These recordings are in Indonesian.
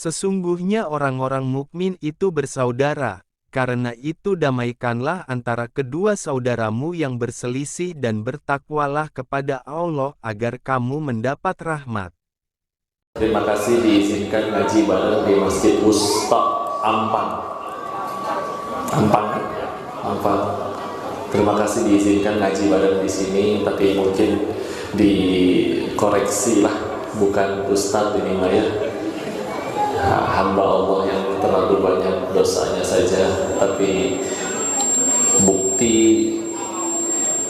Sesungguhnya orang-orang mukmin itu bersaudara, karena itu damaikanlah antara kedua saudaramu yang berselisih dan bertakwalah kepada Allah agar kamu mendapat rahmat. Terima kasih diizinkan ngaji bareng di Masjid Ustaz Ampang. Ampang. Terima kasih diizinkan ngaji bareng di sini, tapi mungkin dikoreksi lah, bukan Ustaz ini mah ya. Hamba Allah yang terlalu banyak dosanya saja, tapi bukti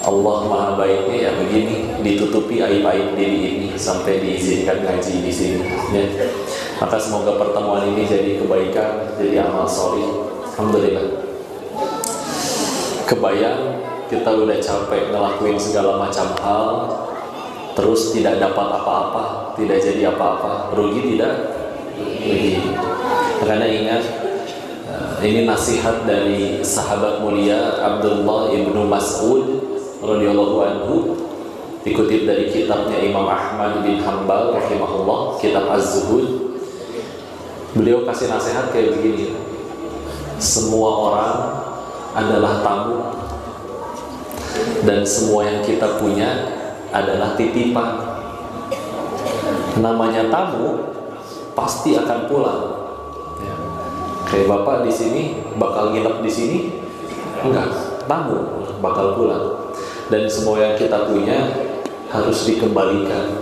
Allah Maha Baiknya ya begini, ditutupi aib-aib diri ini sampai diizinkan ngaji di sini ya. Maka semoga pertemuan ini jadi kebaikan, jadi amal soleh. Alhamdulillah. Kebayang kita udah capek ngelakuin segala macam hal, terus tidak dapat apa-apa, tidak jadi apa-apa, rugi tidak? Karena ingat, ini nasihat dari sahabat mulia Abdullah ibnu Mas'ud radhiyallahu anhu, dikutip dari kitabnya Imam Ahmad bin Hanbal rahimahullah, kitab Az-Zuhud. Beliau kasih nasihat kayak begini: semua orang adalah tamu, dan semua yang kita punya adalah titipan. Namanya tamu pasti akan pulang. Ya. Kayak bapak di sini bakal nginep di sini? Enggak, tamu bakal pulang. Dan semua yang kita punya harus dikembalikan.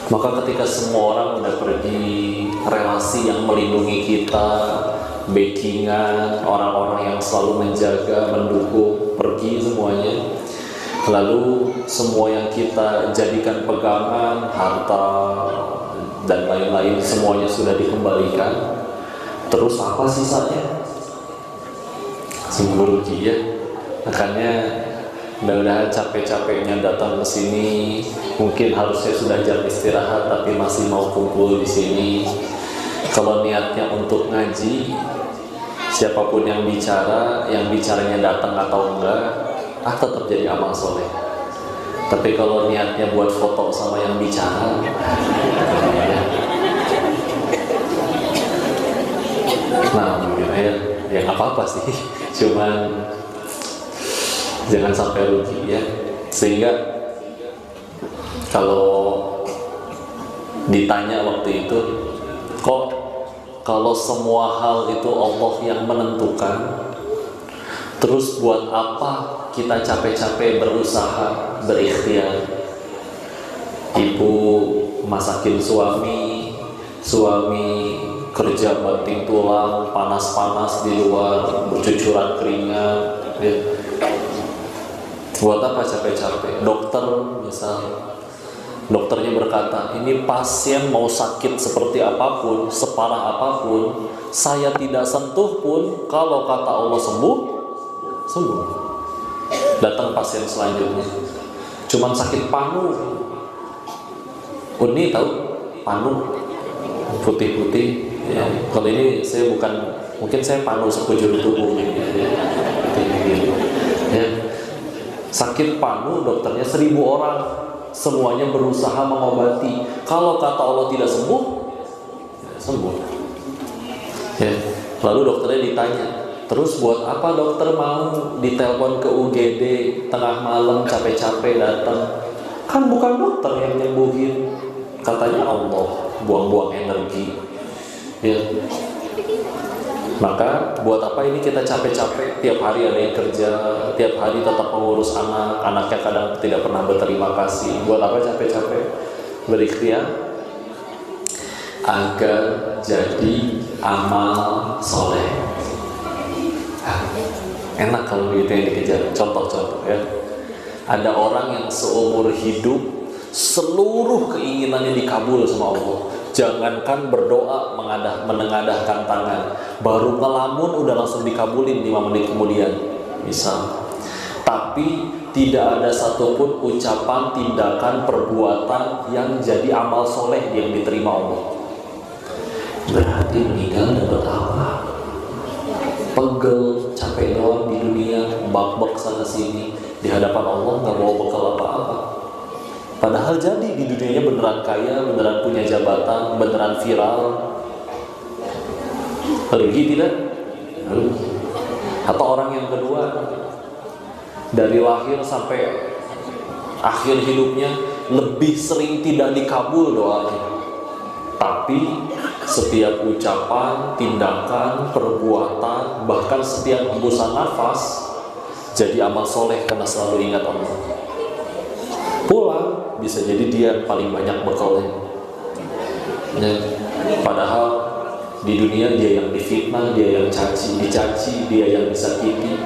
Maka ketika semua orang udah pergi, relasi yang melindungi kita, backingan, orang-orang yang selalu menjaga, mendukung, pergi semuanya. Lalu semua yang kita jadikan pegangan, harta dan lain-lain, semuanya sudah dikembalikan. Terus apa sisanya? Sungguh rugi ya. Makanya mudah-mudahan capek-capeknya datang ke sini, mungkin harusnya sudah jam istirahat tapi masih mau kumpul di sini. Kalau niatnya untuk ngaji, siapapun yang bicara, yang bicaranya datang atau enggak, tetap jadi amal soleh. Tapi kalau niatnya buat foto sama yang bicara, nah ya nggak apa-apa sih, cuman jangan sampai rugi ya. Sehingga kalau ditanya waktu itu, kok kalau semua hal itu Allah yang menentukan, terus buat apa kita capek-capek berusaha, berikhtiar? Ibu masakin suami kerja banting tulang, panas-panas di luar, bercucuran keringat ya. Buat apa capek-capek? Dokter misal, dokternya berkata, ini pasien mau sakit seperti apapun, separah apapun, saya tidak sentuh pun, kalau kata Allah sembuh. Datang pasien selanjutnya, cuman sakit panu. Uni tahu panu putih-putih ya. Kalau ini saya bukan, mungkin saya panu sekujur tubuh ya. Sakit panu, dokternya 1000 orang, semuanya berusaha mengobati. Kalau kata Allah tidak sembuh, sembuh ya. Lalu dokternya ditanya, terus buat apa dokter mau ditelepon ke UGD tengah malam capek-capek datang? Kan bukan dokter yang nyembuhin, katanya Allah, buang-buang energi ya. Maka buat apa ini kita capek-capek, tiap hari ada yang kerja, tiap hari tetap mengurus anak, anaknya kadang tidak pernah berterima kasih. Buat apa capek-capek? Berikhtiar agar jadi amal soleh. Enak kalau itu yang dikejar. Contoh-contoh ya, ada orang yang seumur hidup seluruh keinginannya dikabul sama Allah. Jangankan berdoa menengadahkan tangan, baru ngelamun udah langsung dikabulin 5 menit kemudian misal. Tapi tidak ada satupun ucapan, tindakan, perbuatan yang jadi amal soleh yang diterima Allah. Berarti meninggal dapat apa? pegel, capek doang di dunia, bak-bak sana sini, di hadapan Allah nggak bawa bekal apa-apa. Padahal jadi di dunianya beneran kaya, beneran punya jabatan, beneran viral. Rugi tidak? Rugi. Atau orang yang kedua, dari lahir sampai akhir hidupnya lebih sering tidak dikabul doanya, tapi setiap ucapan, tindakan, perbuatan, bahkan setiap hembusan nafas jadi amal soleh karena selalu ingat Allah. Pulang bisa jadi dia paling banyak bekalnya. Padahal di dunia dia yang difitnah, dia yang dicaci, dia yang disakiti.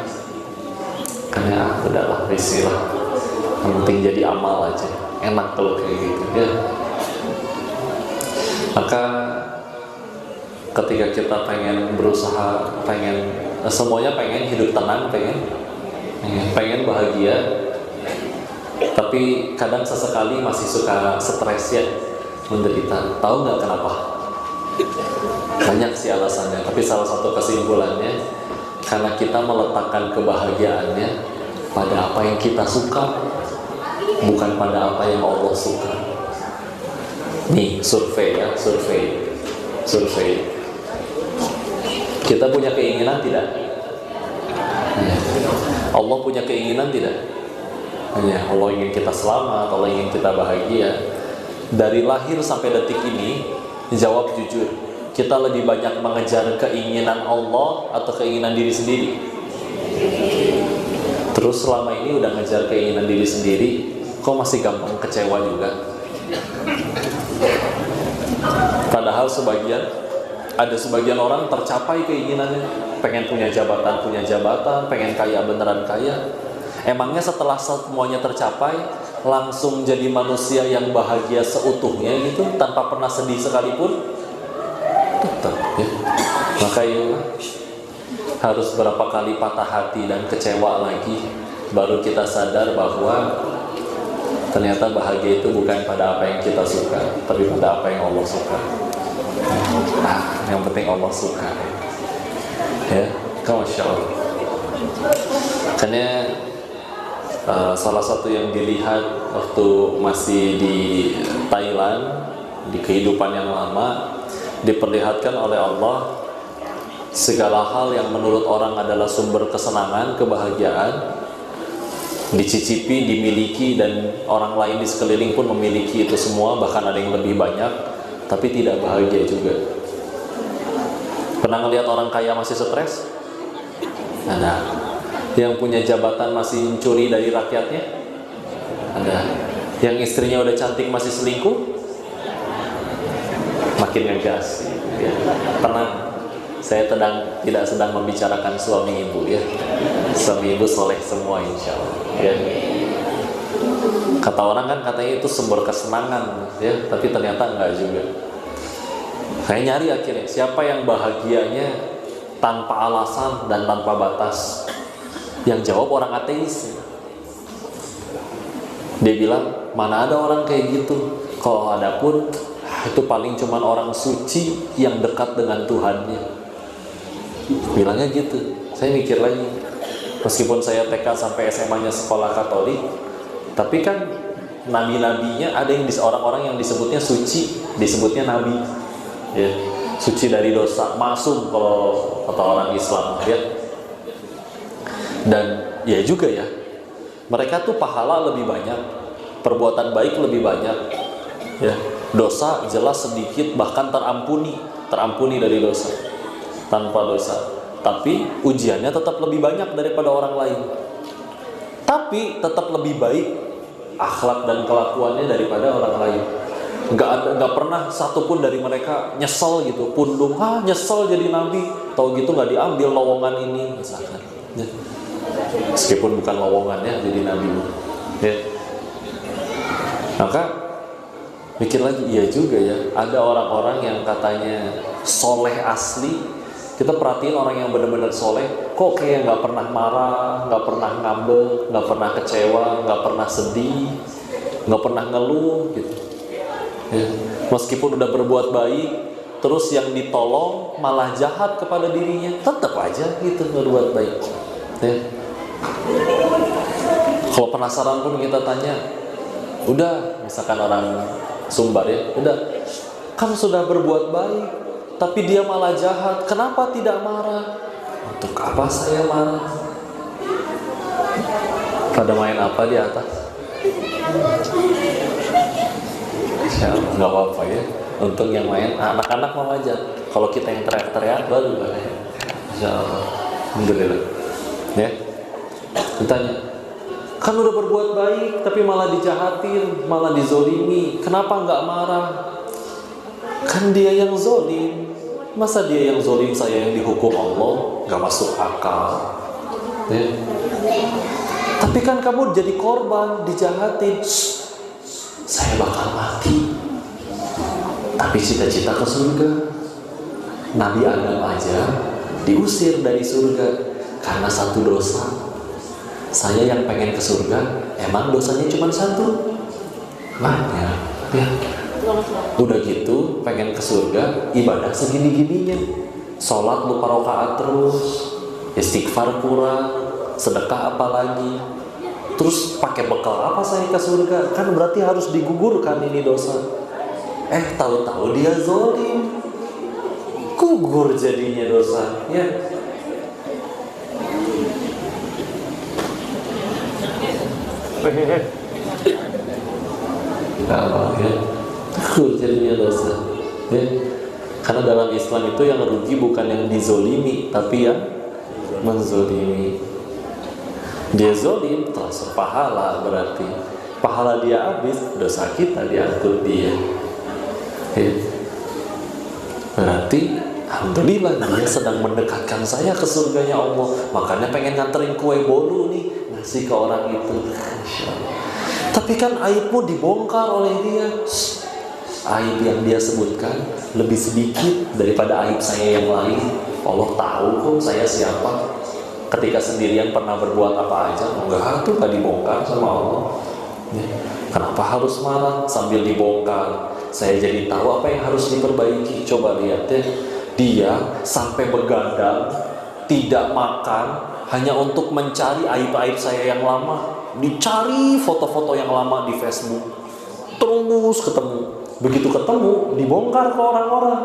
Karena udahlah, risihlah. Yang penting jadi amal aja. Enak kalau kayak gitu ya. Maka ketika kita pengen berusaha, semuanya pengen hidup tenang, pengen bahagia, tapi kadang sesekali masih suka stres ya, menderita. Tahu nggak kenapa? Banyak sih alasannya, tapi salah satu kesimpulannya karena kita meletakkan kebahagiaannya pada apa yang kita suka, bukan pada apa yang Allah suka. Nih survei. Kita punya keinginan tidak? Allah punya keinginan tidak? Allah ingin kita selamat, Allah ingin kita bahagia. Dari lahir sampai detik ini, jawab jujur, kita lebih banyak mengejar keinginan Allah atau keinginan diri sendiri? Terus selama ini udah ngejar keinginan diri sendiri, kok masih gampang kecewa juga? Padahal ada sebagian orang tercapai keinginannya, pengen punya jabatan, pengen kaya, beneran kaya. Emangnya setelah semuanya tercapai langsung jadi manusia yang bahagia seutuhnya gitu, tanpa pernah sedih sekalipun? Tetap ya. Makanya harus berapa kali patah hati dan kecewa lagi baru kita sadar bahwa ternyata bahagia itu bukan pada apa yang kita suka, tapi pada apa yang Allah suka. Yang penting Allah suka. Ya, Masya Allah. Karena salah satu yang dilihat waktu masih di Thailand, di kehidupan yang lama, diperlihatkan oleh Allah segala hal yang menurut orang adalah sumber kesenangan, kebahagiaan, dicicipi, dimiliki, dan orang lain di sekeliling pun memiliki itu semua, bahkan ada yang lebih banyak, tapi tidak bahagia juga. Pernah ngelihat orang kaya masih stres? Ada. Yang punya jabatan masih mencuri dari rakyatnya? Ada. Yang istrinya udah cantik masih selingkuh? Makin ngegas ya. Tenang, saya tidak sedang membicarakan suami ibu ya. Suami ibu soleh semua insya Allah ya. Kata orang kan katanya itu sumber kesenangan ya, tapi ternyata enggak juga. Saya nyari akhirnya siapa yang bahagianya tanpa alasan dan tanpa batas. Yang jawab orang ateis. Dia bilang, mana ada orang kayak gitu. Kalau ada pun itu paling cuman orang suci yang dekat dengan Tuhannya. Bilangnya gitu. Saya mikir lagi, meskipun saya TK sampai SMA-nya sekolah Katolik, tapi kan nabi-nabinya ada yang orang-orang yang disebutnya suci, disebutnya nabi ya, suci dari dosa, maksum kalau kata orang Islam ya. Dan ya juga ya, mereka tuh pahala lebih banyak, perbuatan baik lebih banyak ya. Dosa jelas sedikit, bahkan terampuni dari dosa, tanpa dosa. Tapi ujiannya tetap lebih banyak daripada orang lain. Tapi tetap lebih baik akhlak dan kelakuannya daripada orang lain. Nggak pernah satupun dari mereka nyesel gitu, pundung, nyesel jadi nabi, tahu gitu nggak diambil lowongan ini misalkan. Ya. Meskipun bukan lowongannya jadi nabi. Ya. Maka mikir lagi, iya juga ya, ada orang-orang yang katanya soleh asli. Kita perhatiin orang yang benar-benar soleh, kok kayak nggak pernah marah, nggak pernah ngambek, nggak pernah kecewa, nggak pernah sedih, nggak pernah ngeluh gitu. Ya. Meskipun udah berbuat baik, terus yang ditolong malah jahat kepada dirinya, tetap aja gitu berbuat baik. Ya. Kalau penasaran pun kita tanya, udah, misalkan orang Sumbar ya, udah, kamu sudah berbuat baik, tapi dia malah jahat, kenapa tidak marah? Untuk apa saya marah? Pada main apa di atas? Ya, nggak apa-apa ya. Untuk yang main, anak-anak mau aja. Kalau kita yang teriak-teriak baru ya. Insya Allah. Alhamdulillah. Ya. Ditanya, kan udah berbuat baik, tapi malah dijahatin, malah dizolimi. Kenapa nggak marah? Kan dia yang zolim. Masa dia yang zolim, saya yang dihukum Allah? Nggak masuk akal. Ya. Tapi kan kamu jadi korban, dijahatin. Saya bakal mati, tapi cita-cita ke surga. Nabi Adam aja diusir dari surga karena satu dosa. Saya yang pengen ke surga, emang dosanya cuma satu? Banyak ya. Udah gitu pengen ke surga, ibadah segini-gininya, sholat lupa rakaat terus, istighfar kurang, sedekah apalagi. Terus pakai bekal apa saya ke surga? Kan berarti harus digugurkan ini dosa. Tahu-tahu dia zolim, gugur jadinya dosa. Ya. Gugur jadinya dosa. Ya. Karena dalam Islam itu yang rugi bukan yang dizolimi, tapi yang menzolimi. Dia zolim, transfer pahala, berarti pahala dia habis, dosa kita diangkut dia. Ya. Berarti alhamdulillah dia sedang mendekatkan saya ke surganya Allah. Makanya pengen nganterin kue bolu nih, ngasih ke orang itu. Tapi kan aibmu dibongkar oleh dia. Aib yang dia sebutkan lebih sedikit daripada aib saya yang lain. Allah tahu kok saya siapa. Ketika sendirian pernah berbuat apa aja, enggak, tuh gak dibongkar sama Allah. Ya. Kenapa harus marah sambil dibongkar? Saya jadi tahu apa yang harus diperbaiki. Coba lihat ya, dia sampai begadang, tidak makan, hanya untuk mencari aib-aib saya yang lama. Dicari foto-foto yang lama di Facebook, terus ketemu. Begitu ketemu, dibongkar ke orang-orang.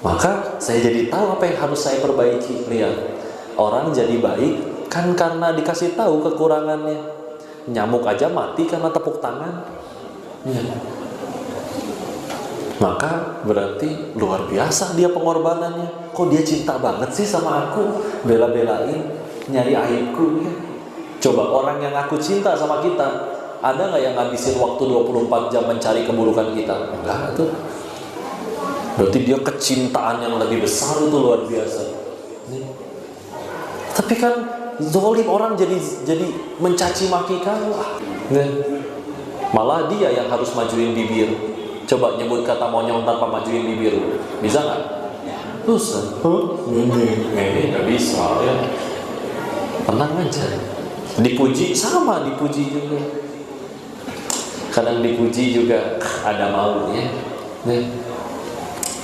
Maka saya jadi tahu apa yang harus saya perbaiki. Lihat, orang jadi baik kan karena dikasih tahu kekurangannya. Nyamuk aja mati karena tepuk tangan. Ya. Maka berarti luar biasa dia pengorbanannya. Kok dia cinta banget sih sama aku, bela-belain nyari aibku ya. Coba orang yang aku cinta sama kita, ada nggak yang ngabisin waktu 24 jam mencari keburukan kita? Enggak tuh. Berarti dia kecintaan yang lebih besar itu luar biasa. Tapi kan zolim, orang jadi mencaci maki kamu. Malah dia yang harus majuin bibir. Coba nyebut kata monyong tanpa majuin bibir, bisa nggak? Bisa. Ini nggak bisa ya. Tenang aja. Dipuji sama, dipuji juga. Kadang dipuji juga ada maunya.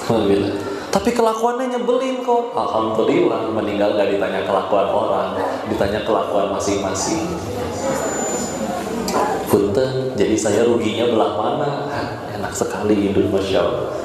Alhamdulillah. Tapi kelakuannya nyebelin kok. Alhamdulillah, meninggal gak ditanya kelakuan orang, ditanya kelakuan masing-masing. Punten, jadi saya ruginya belah mana? Enak sekali hidup, Masya Allah.